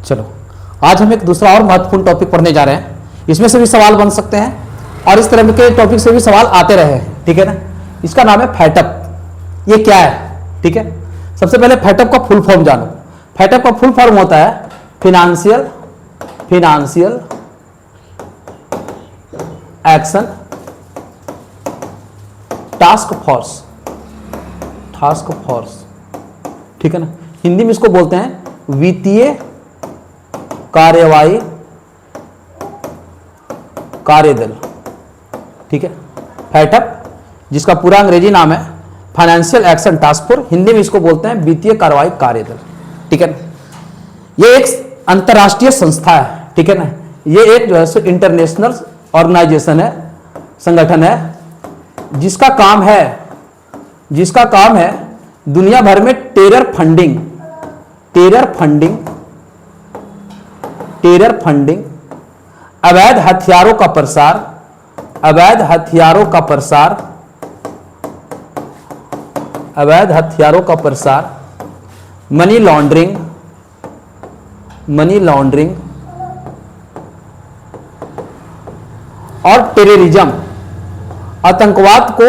चलो, आज हम एक दूसरा और महत्वपूर्ण टॉपिक पढ़ने जा रहे हैं। इसमें से भी सवाल बन सकते हैं और इस तरह के टॉपिक से भी सवाल आते रहे हैं, ठीक है ना। इसका नाम है फैटअप। ये क्या है, ठीक है। सबसे पहले फैटअप का फुल फॉर्म जानो। फैटअप का फुल फॉर्म होता है फिनेंशियल एक्शन टास्क फोर्स, ठीक है ना। हिंदी में इसको बोलते हैं वित्तीय कार्यवाही कार्यदल, ठीक है। फैटअप जिसका पूरा अंग्रेजी नाम है financial action task force, Hindi में इसको बोलते हैं वित्तीय कार्यवाही कार्यदल, ठीक है ना। ये एक अंतरराष्ट्रीय संस्था है, ठीक है ना। ये एक जो है सो इंटरनेशनल ऑर्गेनाइजेशन है, संगठन है, जिसका काम है दुनिया भर में टेरर फंडिंग, अवैध हथियारों का प्रसार, मनी लॉन्ड्रिंग और टेररिज्म, आतंकवाद को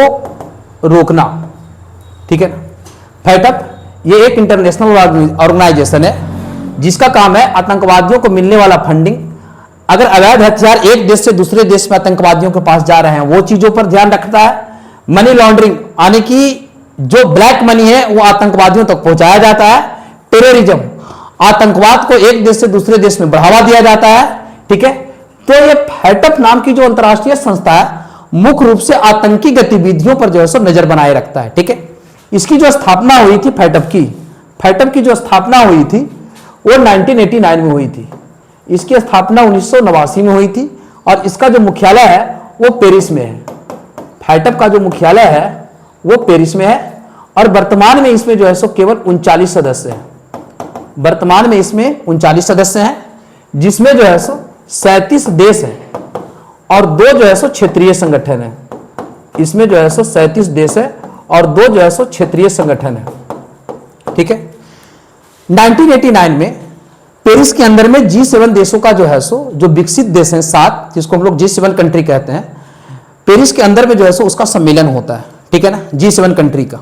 रोकना, ठीक है ना। फैटअप ये एक इंटरनेशनल ऑर्गेनाइजेशन है जिसका काम है आतंकवादियों को मिलने वाला फंडिंग। अगर अवैध हथियार एक देश से दूसरे देश में आतंकवादियों के पास जा रहे हैं वो चीजों पर ध्यान रखता है। मनी लॉन्ड्रिंग यानी कि जो ब्लैक मनी है वो आतंकवादियों तक पहुंचाया जाता है। टेररिज्म, आतंकवाद को एक देश से दूसरे देश में बढ़ावा दिया जाता है, ठीक है। तो ये फैटअप नाम की जो अंतरराष्ट्रीय संस्था है मुख्य रूप से आतंकी गतिविधियों पर जो है सो नजर बनाए रखता है, ठीक है। इसकी जो स्थापना हुई थी फैटअप की जो स्थापना हुई थी वो 1989 में हुई थी। इसकी स्थापना 1989 में हुई थी और इसका जो मुख्यालय है वो पेरिस में है। फैटअप का जो मुख्यालय है वो पेरिस में है और वर्तमान में इसमें जो है सो केवल 39 सदस्य हैं। वर्तमान में इसमें 39 सदस्य हैं, जिसमें जो है सो 37 देश हैं और 2 जो है सो क्षेत्रीय संगठन है। इसमें जो है सो 37 देश है और 2 जो है सो क्षेत्रीय संगठन है, ठीक है। 1989 में पेरिस के अंदर में G7 देशों का जो है सो जो विकसित देश हैं 7, जिसको हम लोग G7 कंट्री कहते हैं, पेरिस के अंदर में जो है सो उसका सम्मेलन होता है, ठीक है ना, G7 कंट्री का।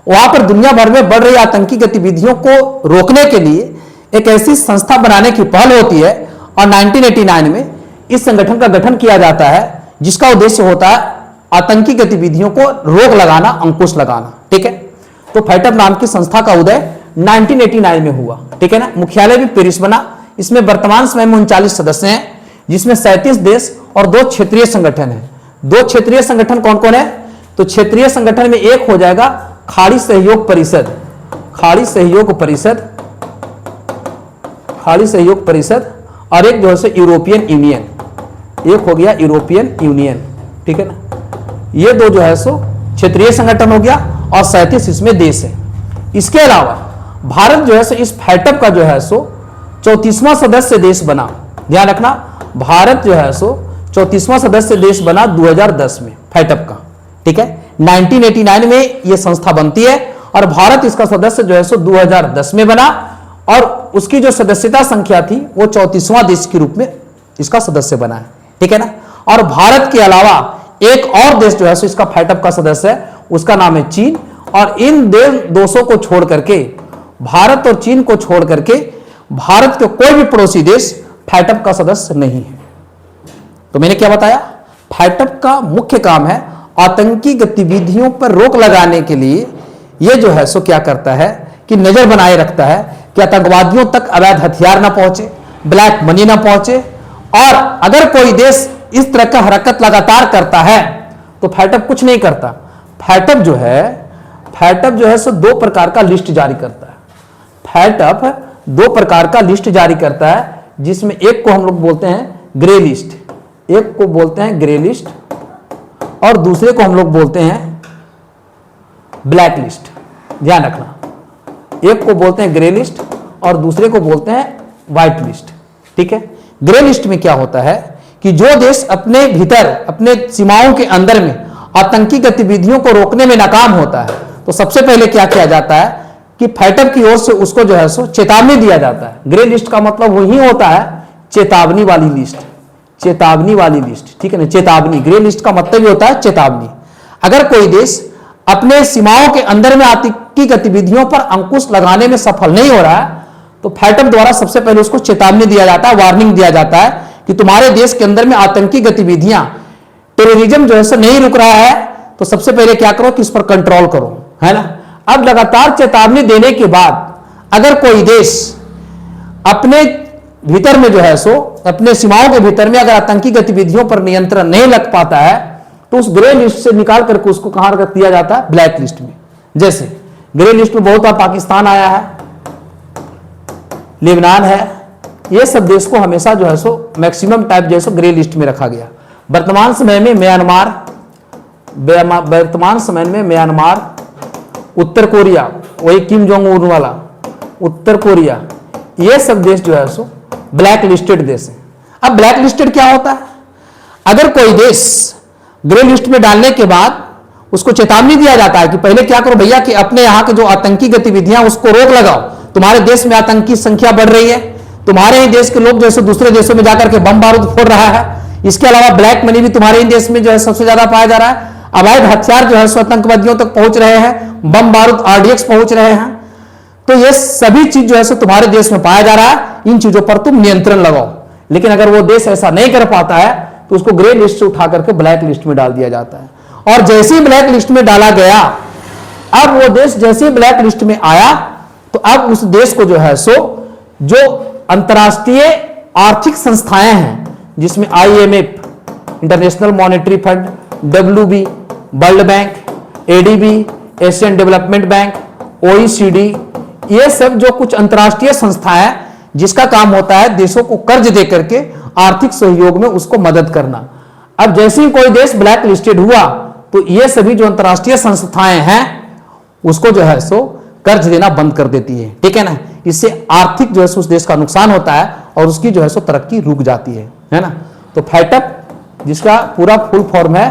वहां पर दुनिया भर में बढ़ रही आतंकी गतिविधियों को रोकने के लिए एक ऐसी संस्था बनाने की पहल होती है और 1989 में इस संगठन का गठन किया जाता है जिसका उद्देश्य होता है आतंकी गतिविधियों को रोक लगाना, अंकुश लगाना, ठीक है। तो फैटअप नाम की संस्था का उदय 1989 में हुआ, ठीक है ना। मुख्यालय भी पेरिस बना। इसमें वर्तमान समय में 39 सदस्य हैं, जिसमें 37 देश और 2 क्षेत्रीय संगठन हैं। 2 क्षेत्रीय संगठन कौन कौन है? तो क्षेत्रीय संगठन में एक हो जाएगा खाड़ी सहयोग परिषद और एक जो है यूरोपियन यूनियन, एक हो गया यूरोपियन यूनियन, ठीक है ना। ये 2 जो है सो क्षेत्रीय संगठन हो गया और 37 इसमें देश है। इसके अलावा भारत जो है सो इस फैटअप का जो है सो 34वां सदस्य देश बना। ध्यान रखना, भारत जो है सो 34वां सदस्य देश बना 2010 में फैटअप का, ठीक है। 1989 में यह संस्था बनती है और भारत इसका सदस्य जो है सो 2010 में बना और उसकी जो सदस्यता संख्या थी वो 34वां देश के रूप में इसका सदस्य बना है, ठीक है ना। और भारत के अलावा एक और देश जो है सो इसका फैटअप का सदस्य है, उसका नाम है चीन। और इन देशों को छोड़ करके, भारत और चीन को छोड़ करके भारत के कोई भी पड़ोसी देश फैटअप का सदस्य नहीं है। तो मैंने क्या बताया, फैटअप का मुख्य काम है आतंकी गतिविधियों पर रोक लगाने के लिए यह जो है सो क्या करता है कि नजर बनाए रखता है कि आतंकवादियों तक अवैध हथियार ना पहुंचे, ब्लैक मनी ना पहुंचे। और अगर कोई देश इस तरह का हरकत लगातार करता है तो फैटअप कुछ नहीं करता। फैटअप जो है सो 2 प्रकार का लिस्ट जारी करता है। फैटअप 2 प्रकार का लिस्ट जारी करता है, जिसमें एक को हम लोग बोलते हैं ग्रे लिस्ट, और दूसरे को हम लोग बोलते हैं ब्लैक लिस्ट। ध्यान रखना, एक को बोलते हैं ग्रे लिस्ट और दूसरे को बोलते हैं व्हाइट लिस्ट, ठीक है। ग्रे लिस्ट में क्या होता है कि जो देश अपने भीतर, अपने सीमाओं के अंदर में आतंकी गतिविधियों को रोकने में नाकाम होता है तो सबसे पहले क्या किया जाता है, कि फैटअप की ओर से उसको जो है सो चेतावनी दिया जाता है। ग्रे लिस्ट का मतलब वही होता है चेतावनी वाली लिस्ट, चेतावनी वाली लिस्ट, ठीक है ना। चेतावनी, ग्रे लिस्ट का मतलब ही होता है चेतावनी। अगर कोई देश अपने सीमाओं के अंदर में आतंकी गतिविधियों पर अंकुश लगाने में सफल नहीं हो रहा है तो फैटअप द्वारा सबसे पहले उसको चेतावनी दिया जाता है, वार्निंग दिया जाता है कि तुम्हारे देश के अंदर में आतंकी गतिविधियां, टेररिज्म जो है नहीं रुक रहा है, तो सबसे पहले क्या करो कि इस पर कंट्रोल करो, है ना। अब लगातार चेतावनी देने के बाद अगर कोई देश अपने भीतर में जो है सो, अपने सीमाओं के भीतर में अगर आतंकी गतिविधियों पर नियंत्रण नहीं लग पाता है तो उस ग्रे लिस्ट से निकाल करके उसको कहां रख दिया जाता है, ब्लैक लिस्ट में। जैसे ग्रे लिस्ट में बहुत बार पाकिस्तान आया है, लेबनान है, ये सब देश को हमेशा जो है सो मैक्सिमम टाइप जो है सो ग्रे लिस्ट में रखा गया। वर्तमान समय में म्यांमार, उत्तर कोरिया, वही किम जोंग उन वाला उत्तर कोरिया, ये सब देश जो है सो ब्लैक लिस्टेड देश है। अब ब्लैक लिस्टेड क्या होता है? अगर कोई देश ग्रे लिस्ट में डालने के बाद उसको चेतावनी दिया जाता है कि पहले क्या करो भैया कि अपने यहां के जो आतंकी गतिविधियां उसको रोक लगाओ, तुम्हारे देश में आतंकी संख्या बढ़ रही है, तुम्हारे ही देश के लोग जैसे दूसरे देशों में जाकर के बम बारूद फोड़ रहा है, इसके अलावा ब्लैक मनी भी तुम्हारे ही देश में जो है सबसे ज्यादा पाया जा रहा है, अवैध हथियार जो है आतंकवादियों तक पहुंच रहे हैं, बम बारूद आरडीएक्स पहुंच रहे हैं, तो ये सभी चीज जो है तुम्हारे देश में पाया जा रहा है, इन चीजों पर तुम नियंत्रण लगाओ। लेकिन अगर वो देश ऐसा नहीं कर पाता है तो उसको ग्रे लिस्ट से उठा करके ब्लैक लिस्ट में डाल दिया जाता है। और जैसे ही ब्लैक लिस्ट में डाला गया, अब वो देश जैसे ही ब्लैक लिस्ट में आया तो अब उस देश को जो है सो जो अंतरराष्ट्रीय आर्थिक संस्थाएं हैं जिसमें IMF, international monetary fund, WB, world bank, ADB, Asian development bank, OECD, ये सब जो कुछ अंतरराष्ट्रीय संस्थाएं हैं जिसका काम होता है देशों को कर्ज दे करके आर्थिक सहयोग में उसको मदद करना। अब जैसे ही कोई देश ब्लैक लिस्टेड हुआ तो ये सभी जो अंतरराष्ट्रीय संस्थाएं हैं उसको जो है सो कर्ज देना बंद कर देती है, ठीक है ना। इससे आर्थिक जो है उस देश का नुकसान होता है और उसकी जो है सो तरक्की रुक जाती है ना। तो फैटअप, जिसका पूरा फुल फॉर्म है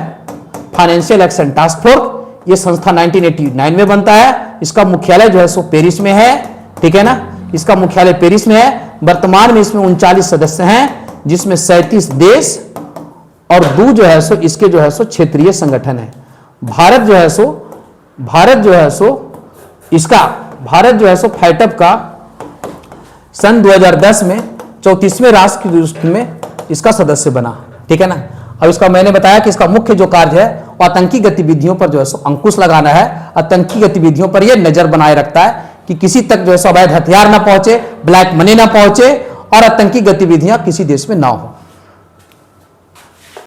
फाइनेंशियल एक्शन टास्क फोर्स, ये संस्था 1989 में बनता है। इसका मुख्यालय जो है सो पेरिस में है, ठीक है ना। इसका मुख्यालय पेरिस में है। वर्तमान में इसमें 39 सदस्य हैं जिसमें 37 देश और 2 जो है सो इसके जो है सो क्षेत्रीय संगठन है। भारत जो है सो फैटअप का सन 2010 में 34वें राष्ट्र की दृष्टि में इसका सदस्य बना, ठीक है ना। और इसका मैंने बताया कि इसका मुख्य जो कार्य है वो आतंकी गतिविधियों पर जो है सो अंकुश लगाना है। आतंकी गतिविधियों पर यह नजर बनाए रखता है कि किसी तक जो है सो अवैध हथियार ना पहुंचे, ब्लैक मनी ना पहुंचे और आतंकी गतिविधियां किसी देश में ना हो।